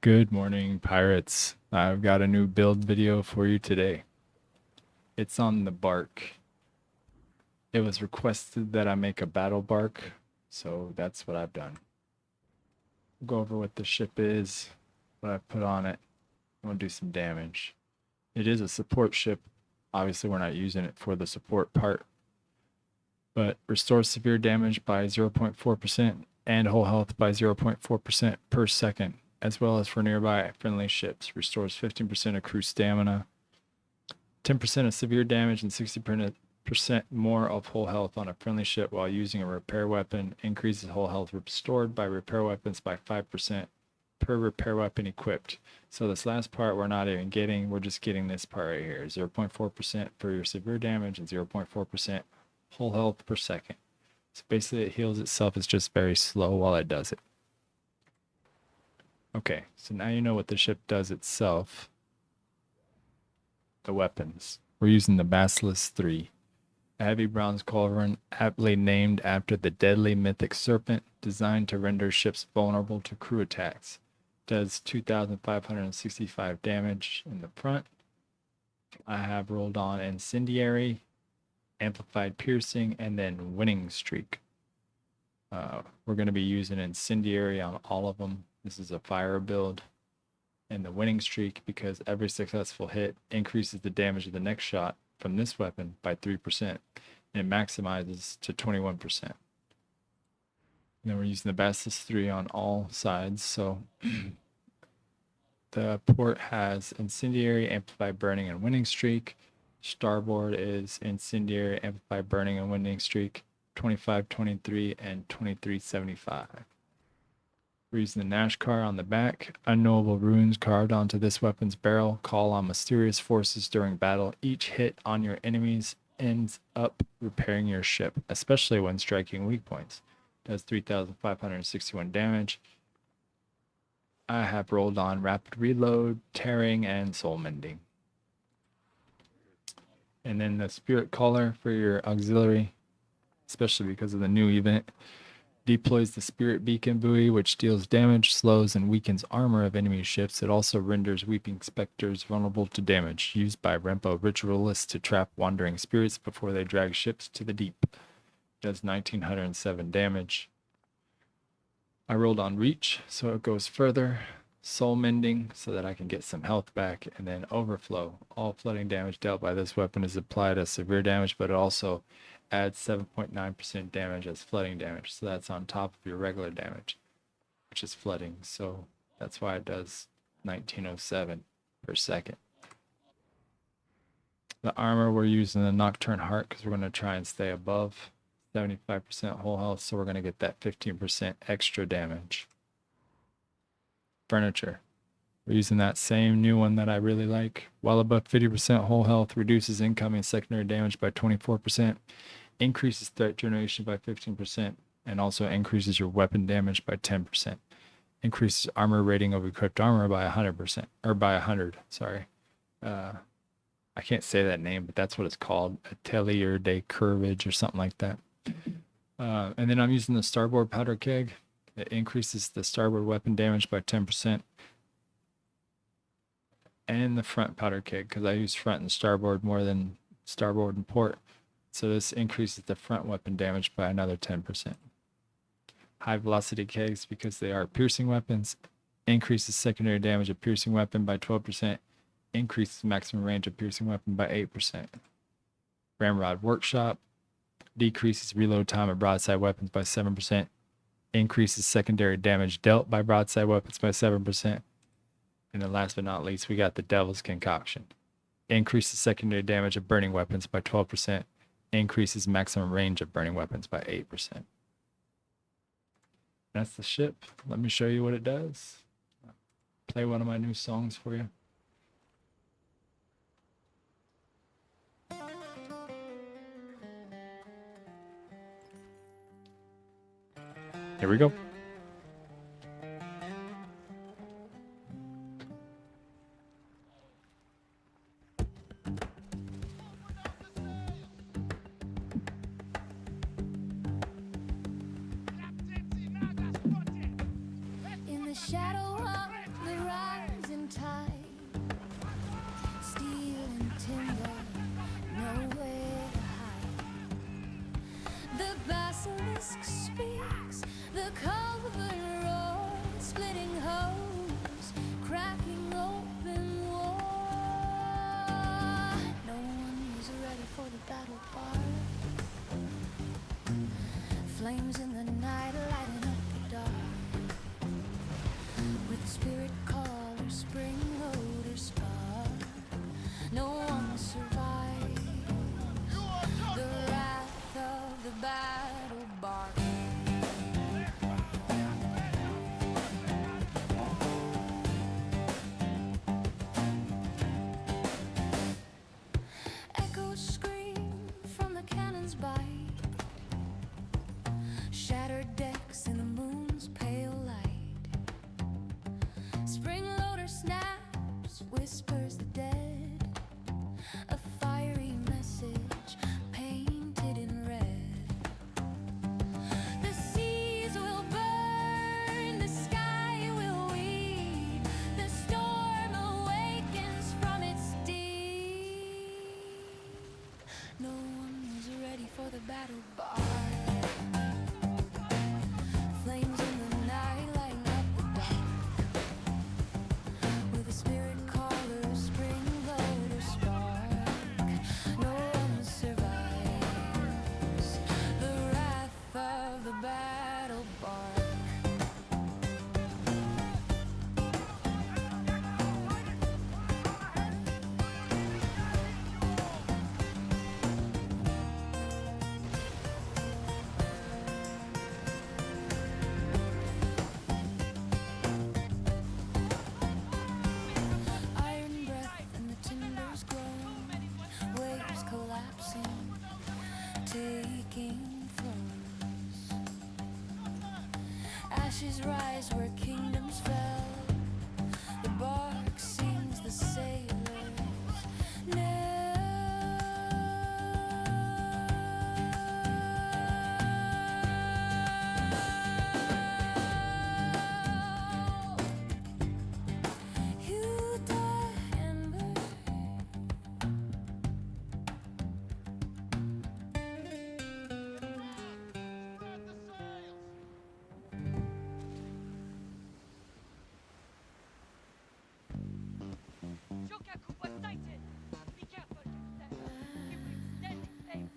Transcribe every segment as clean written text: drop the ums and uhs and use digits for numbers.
Good morning, pirates. I've got a new build video for you today. It's on the Barque. It was requested that I make a Battle Barque, so that's what I've done. We'll go over what the ship is, what I put on it. I'm gonna do some damage. It is a support ship. Obviously, we're not using it for the support part, but restores severe damage by 0.4% and whole health by 0.4% per second, as well as for nearby friendly ships. Restores 15% of crew stamina, 10% of severe damage, and 60% more of whole health on a friendly ship while using a repair weapon. Increases whole health restored by repair weapons by 5% per repair weapon equipped. So this last part we're not even getting, we're just getting this part right here. 0.4% for your severe damage and 0.4% whole health per second. So basically it heals itself, it's just very slow while it does it. Okay, so now you know what the ship does itself. The weapons. We're using the Basilisk 3. A heavy bronze culverin aptly named after the deadly mythic serpent, designed to render ships vulnerable to crew attacks. Does 2,565 damage in the front. I have rolled on Incendiary, Amplified Piercing, and then Winning Streak. We're going to be using Incendiary on all of them. This is a fire build. And the Winning Streak, because every successful hit increases the damage of the next shot from this weapon by 3%, and it maximizes to 21%. And then we're using the Basilisk 3 on all sides. So the port has Incendiary, Amplified Burning, and Winning Streak. Starboard is Incendiary, Amplified Burning, and Winning Streak, 25, 23, and 2375. We're using the Nash car on the back. Unknowable runes carved onto this weapon's barrel call on mysterious forces during battle. Each hit on your enemies ends up repairing your ship, especially when striking weak points. Does 3,561 damage. I have rolled on Rapid Reload, Tearing, and Soul Mending. And then the Spirit Caller for your auxiliary, especially because of the new event. Deploys the Spirit Beacon buoy, which deals damage, slows, and weakens armor of enemy ships. It also renders Weeping Specters vulnerable to damage, used by Rempo ritualists to trap wandering spirits before they drag ships to the deep. Does 1,907 damage. I rolled on Reach, so it goes further. Soul Mending, so that I can get some health back. And then Overflow. All flooding damage dealt by this weapon is applied as severe damage, but it also adds 7.9% damage as flooding damage. So that's on top of your regular damage, which is flooding. So that's why it does 1907 per second. The armor, we're using the Nocturne Heart because we're going to try and stay above 75% whole health. So we're going to get that 15% extra damage. Furniture. We're using that same new one that I really like. While above 50% whole health, reduces incoming secondary damage by 24%, increases threat generation by 15%, and also increases your weapon damage by 10%. Increases armor rating of equipped armor by 100%, or by 100, sorry. I can't say that name, but that's what it's called. Atelier de Curvage or something like that. And then I'm using the Starboard Powder Keg. It increases the starboard weapon damage by 10%. And the front powder keg, because I use front and starboard more than starboard and port. So this increases the front weapon damage by another 10%. High velocity kegs, because they are piercing weapons, increases secondary damage of piercing weapon by 12%, increases maximum range of piercing weapon by 8%. Ramrod Workshop decreases reload time of broadside weapons by 7%, increases secondary damage dealt by broadside weapons by 7%. And then last but not least, we got the Devil's Concoction. Increases secondary damage of burning weapons by 12%. Increases maximum range of burning weapons by 8%. That's the ship. Let me show you what it does. Play one of my new songs for you. Here we go. In the shadow of the Spring loader snaps, whispers the dead. A fiery message painted in red. The seas will burn, the sky will weep. The storm awakens from its deep. No one was ready for the battle barque. Flames in the night lighting up the dark. With a spirit caller, spring loader spark. No one survives the wrath of the battle barque. Iron breath and the timbers groan, waves collapsing, taking thrones. Ashes rise where kingdoms fell. The bark sings the sailors' knell. You die and burn. Shokaku was sighted! Be careful, Captain. It will extend its sails.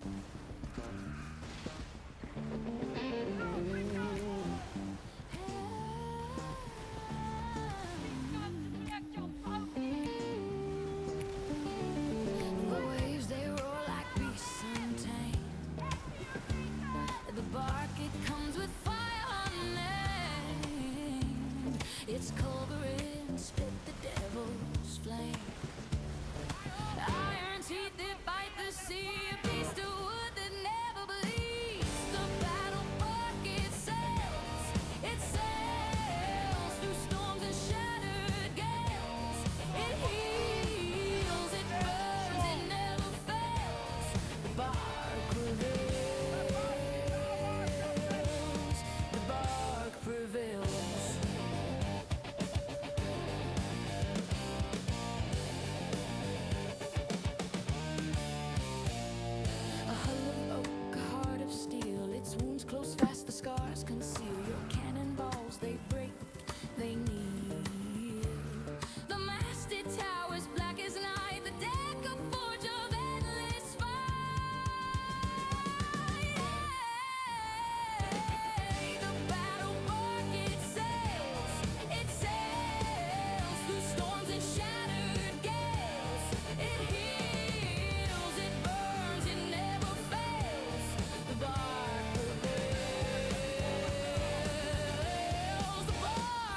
The waves they roar like beasts untamed. The bark it comes with fire unnamed. Its culverin spit the devil's flame. Iron teeth that bite the sea, a beast of wood that never bleeds. The battle bark it sails through storms and shattered gales. It heals, it burns, it never fails. The bark prevails. The bark prevails. A hull of oak, a heart of steel. Its wounds close fast, the scars conceal. Your cannonballs, they break, they kneel. The masted towers black as night. The deck a forge of endless fight. The battle bark it sails through storms and shattered gales. It heals, it burns, it never fails. The bark prevails. The bark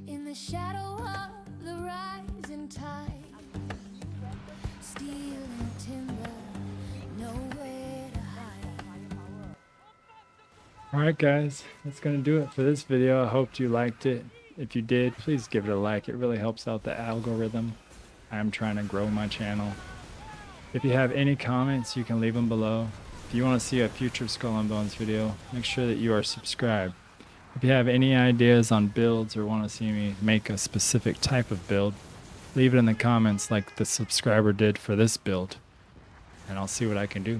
in the shadow of the rising tide. Steel and timber, nowhere to hide. Alright guys, that's going to do it for this video. I hope you liked it. If you did, please give it a like. It really helps out the algorithm. I'm trying to grow my channel. If you have any comments, you can leave them below. If you want to see a future Skull and Bones video, make sure that you are subscribed. If you have any ideas on builds or want to see me make a specific type of build, leave it in the comments like the subscriber did for this build, and I'll see what I can do.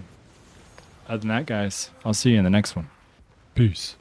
Other than that, guys, I'll see you in the next one. Peace.